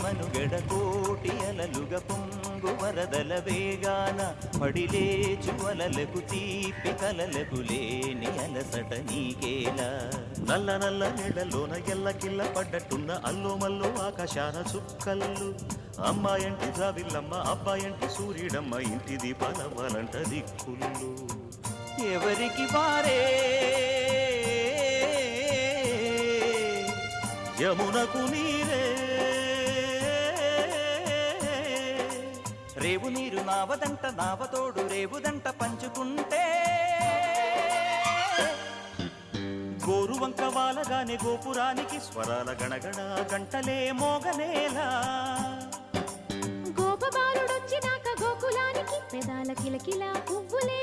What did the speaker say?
మనుగడ కోటి అలలుగ పొంగు వరదల వేగాన పడిలేచు అలలకు తీపి కలలకు లేని అలసట నీకేలా నల్ల నల్ల నీళ్ళలోన ఎల్లకిల్ల పడ్డట్టున్న అల్లో మల్లో ఆకాశాన చుక్కల్లు అమ్మాయంటి జావిల్లమ్మ అబ్బాయంటి సూర్యుడమ్మ ఇంటి దీపాలవ్వాలంట దిక్కుళ్ళు ఎవరికి వారే యమునకు నీరే రేవు నీరు నావదంట నావతోడు రేవుదంట పంచుకుంటే గోరువంక వాలగానే గోపురానికి స్వరాల గణగణ గంటలే మోగనేలా గోపబాలుడొచ్చినాక గోకులానికి పెదాల కిలకిల పువ్వులే